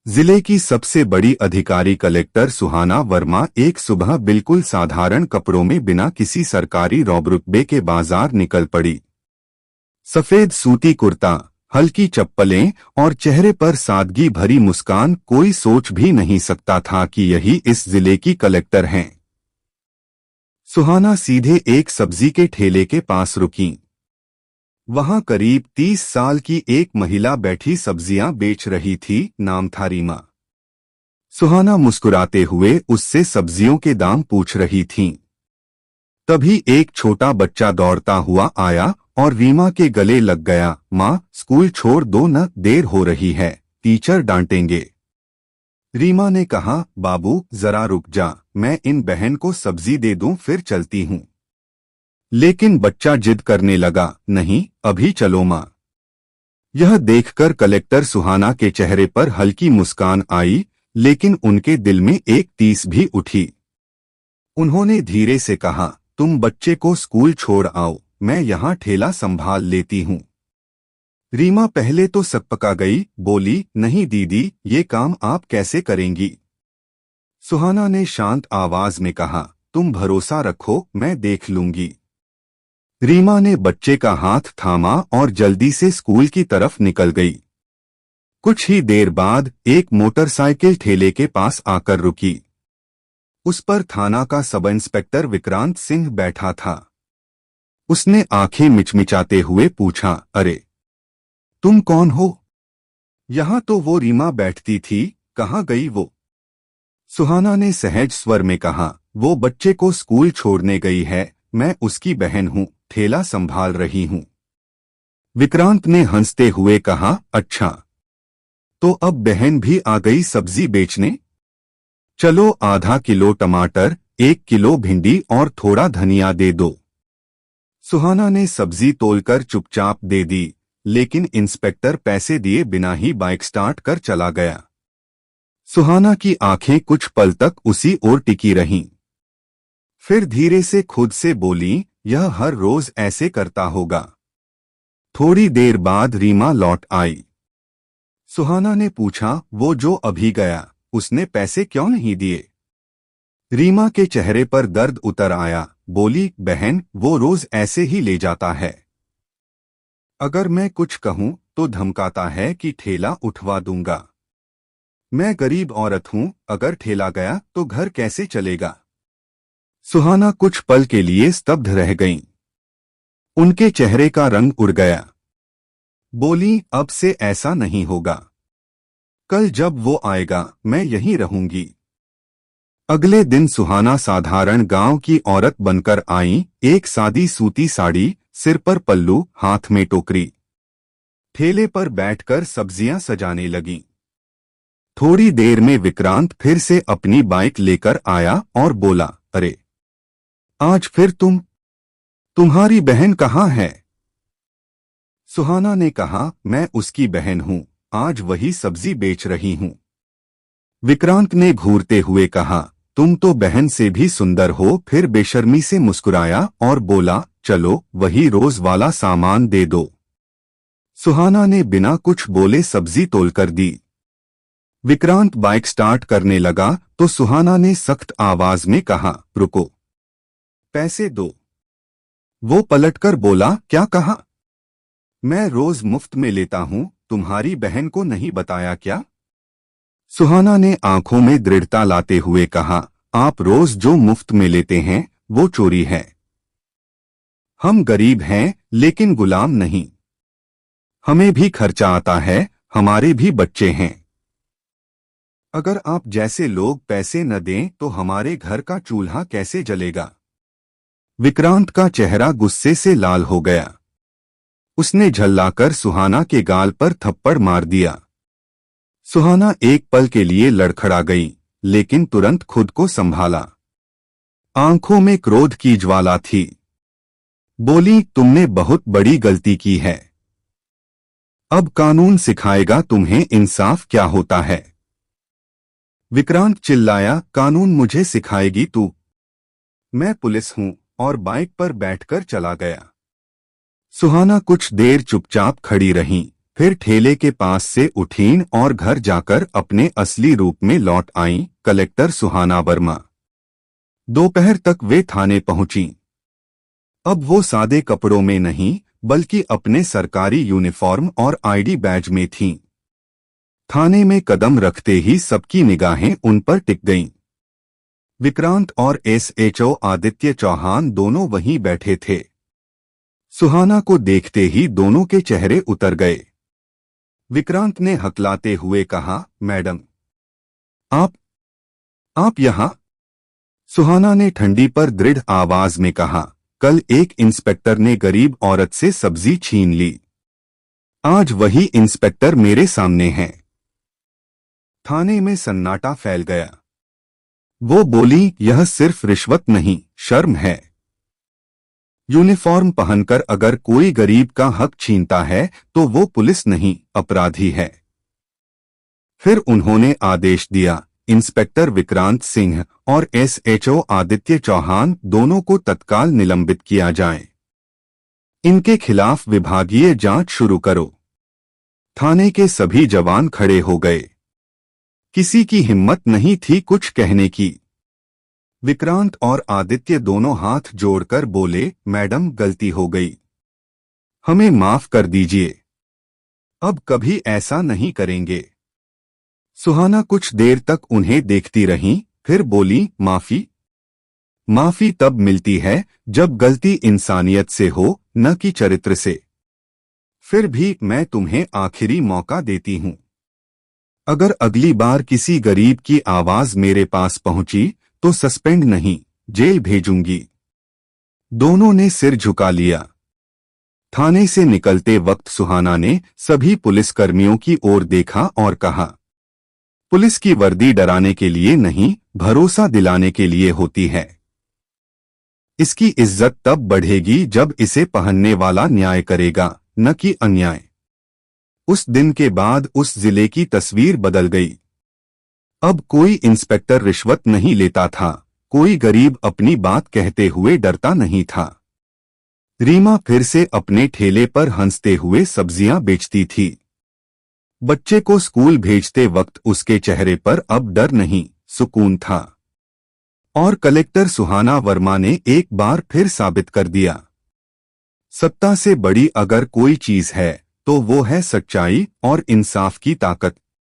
जिले की सबसे बड़ी अधिकारी कलेक्टर सुहाना वर्मा एक सुबह बिल्कुल साधारण कपड़ों में बिना किसी सरकारी रौब-रुतबे के बाजार निकल पड़ी। सफेद सूती कुर्ता, हल्की चप्पलें और चेहरे पर सादगी भरी मुस्कान, कोई सोच भी नहीं सकता था कि यही इस जिले की कलेक्टर हैं। सुहाना सीधे एक सब्जी के ठेले के पास रुकीं। वहां करीब 30 साल की एक महिला बैठी सब्जियां बेच रही थी, नाम था रीमा। सुहाना मुस्कुराते हुए उससे सब्जियों के दाम पूछ रही थीं। तभी एक छोटा बच्चा दौड़ता हुआ आया और रीमा के गले लग गया। माँ, स्कूल छोड़ दो न, देर हो रही है, टीचर डांटेंगे। रीमा ने कहा, बाबू जरा रुक जा, मैं इन बहन को सब्जी दे दूं फिर चलती हूँ। लेकिन बच्चा जिद करने लगा, नहीं, अभी चलो माँ। यह देखकर कलेक्टर सुहाना के चेहरे पर हल्की मुस्कान आई, लेकिन उनके दिल में एक टीस भी उठी। उन्होंने धीरे से कहा, तुम बच्चे को स्कूल छोड़ आओ, मैं यहाँ ठेला संभाल लेती हूँ। रीमा पहले तो सकपका गई, बोली, नहीं दीदी, ये काम आप कैसे करेंगी। सुहाना ने शांत आवाज में कहा, तुम भरोसा रखो, मैं देख लूंगी। रीमा ने बच्चे का हाथ थामा और जल्दी से स्कूल की तरफ निकल गई। कुछ ही देर बाद एक मोटरसाइकिल ठेले के पास आकर रुकी। उस पर थाना का सब इंस्पेक्टर विक्रांत सिंह बैठा था। उसने आंखें मिचमिचाते हुए पूछा, अरे तुम कौन हो? यहां तो वो रीमा बैठती थी, कहाँ गई वो? सुहाना ने सहज स्वर में कहा, वो बच्चे को स्कूल छोड़ने गई है, मैं उसकी बहन हूँ, ठेला संभाल रही हूँ। विक्रांत ने हंसते हुए कहा, अच्छा, तो अब बहन भी आ गई सब्जी बेचने? चलो आधा किलो टमाटर, 1 किलो भिंडी और थोड़ा धनिया दे दो। सुहाना ने सब्जी तोलकर चुपचाप दे दी, लेकिन इंस्पेक्टर पैसे दिए बिना ही बाइक स्टार्ट कर चला गया। सुहाना की आंखें कुछ पल तक उसी ओर टिकी रहीं। फिर धीरे से खुद से बोली, यह हर रोज ऐसे करता होगा। थोड़ी देर बाद रीमा लौट आई। सुहाना ने पूछा, वो जो अभी गया, उसने पैसे क्यों नहीं दिए? रीमा के चेहरे पर दर्द उतर आया, बोली, बहन, वो रोज ऐसे ही ले जाता है। अगर मैं कुछ कहूं तो धमकाता है कि ठेला उठवा दूंगा। मैं गरीब औरत हूं, अगर ठेला गया तो घर कैसे चलेगा? सुहाना कुछ पल के लिए स्तब्ध रह गईं। उनके चेहरे का रंग उड़ गया। बोली, अब से ऐसा नहीं होगा। कल जब वो आएगा मैं यहीं रहूंगी। अगले दिन सुहाना साधारण गांव की औरत बनकर आईं, एक सादी सूती साड़ी, सिर पर पल्लू, हाथ में टोकरी। ठेले पर बैठकर सब्जियां सजाने लगीं। थोड़ी देर में विक्रांत फिर से अपनी बाइक लेकर आया और बोला, अरे आज फिर तुम्हारी बहन कहाँ है? सुहाना ने कहा, मैं उसकी बहन हूँ, आज वही सब्जी बेच रही हूँ। विक्रांत ने घूरते हुए कहा, तुम तो बहन से भी सुंदर हो। फिर बेशर्मी से मुस्कुराया और बोला, चलो वही रोज वाला सामान दे दो। सुहाना ने बिना कुछ बोले सब्जी तोलकर दी। विक्रांत बाइक स्टार्ट करने लगा तो सुहाना ने सख्त आवाज में कहा, रुको, पैसे दो। वो पलटकर बोला, क्या कहा? मैं रोज मुफ्त में लेता हूं, तुम्हारी बहन को नहीं बताया क्या? सुहाना ने आंखों में दृढ़ता लाते हुए कहा, आप रोज जो मुफ्त में लेते हैं वो चोरी है। हम गरीब हैं लेकिन गुलाम नहीं। हमें भी खर्चा आता है, हमारे भी बच्चे हैं। अगर आप जैसे लोग पैसे न दें तो हमारे घर का चूल्हा कैसे जलेगा? विक्रांत का चेहरा गुस्से से लाल हो गया। उसने झल्लाकर सुहाना के गाल पर थप्पड़ मार दिया। सुहाना एक पल के लिए लड़खड़ा गई, लेकिन तुरंत खुद को संभाला। आंखों में क्रोध की ज्वाला थी। बोली, तुमने बहुत बड़ी गलती की है। अब कानून सिखाएगा तुम्हें इंसाफ क्या होता है। विक्रांत चिल्लाया, कानून मुझे सिखाएगी तू? मैं पुलिस हूं, और बाइक पर बैठकर चला गया। सुहाना कुछ देर चुपचाप खड़ी रहीं, फिर ठेले के पास से उठीं और घर जाकर अपने असली रूप में लौट आईं। कलेक्टर सुहाना वर्मा। दोपहर तक वे थाने पहुंचीं। अब वो सादे कपड़ों में नहीं बल्कि अपने सरकारी यूनिफॉर्म और आईडी बैज में थीं। थाने में कदम रखते ही सबकी निगाहें उन पर टिक गईं। विक्रांत और एसएचओ आदित्य चौहान दोनों वहीं बैठे थे। सुहाना को देखते ही दोनों के चेहरे उतर गए। विक्रांत ने हकलाते हुए कहा, मैडम, आप यहां? सुहाना ने ठंडी पर दृढ़ आवाज में कहा, कल एक इंस्पेक्टर ने गरीब औरत से सब्जी छीन ली। आज वही इंस्पेक्टर मेरे सामने है। थाने में सन्नाटा फैल गया। वो बोली, यह सिर्फ रिश्वत नहीं, शर्म है। यूनिफॉर्म पहनकर अगर कोई गरीब का हक छीनता है तो वो पुलिस नहीं, अपराधी है। फिर उन्होंने आदेश दिया, इंस्पेक्टर विक्रांत सिंह और एसएचओ आदित्य चौहान दोनों को तत्काल निलंबित किया जाए। इनके खिलाफ विभागीय जांच शुरू करो। थाने के सभी जवान खड़े हो गए। किसी की हिम्मत नहीं थी कुछ कहने की। विक्रांत और आदित्य दोनों हाथ जोड़कर बोले, मैडम, गलती हो गई, हमें माफ कर दीजिए, अब कभी ऐसा नहीं करेंगे। सुहाना कुछ देर तक उन्हें देखती रहीं, फिर बोली, माफी तब मिलती है जब गलती इंसानियत से हो, न कि चरित्र से। फिर भी मैं तुम्हें आखिरी मौका देती हूं। अगर अगली बार किसी गरीब की आवाज मेरे पास पहुंची तो सस्पेंड नहीं, जेल भेजूंगी। दोनों ने सिर झुका लिया। थाने से निकलते वक्त सुहाना ने सभी पुलिसकर्मियों की ओर देखा और कहा, पुलिस की वर्दी डराने के लिए नहीं, भरोसा दिलाने के लिए होती है। इसकी इज्जत तब बढ़ेगी जब इसे पहनने वाला न्याय करेगा, न कि अन्याय। उस दिन के बाद उस जिले की तस्वीर बदल गई। अब कोई इंस्पेक्टर रिश्वत नहीं लेता था, कोई गरीब अपनी बात कहते हुए डरता नहीं था। रीमा फिर से अपने ठेले पर हंसते हुए सब्जियां बेचती थी। बच्चे को स्कूल भेजते वक्त उसके चेहरे पर अब डर नहीं, सुकून था। और कलेक्टर सुहाना वर्मा ने एक बार फिर साबित कर दिया, सत्ता से बड़ी अगर कोई चीज है तो वो है सच्चाई और इंसाफ की ताकत।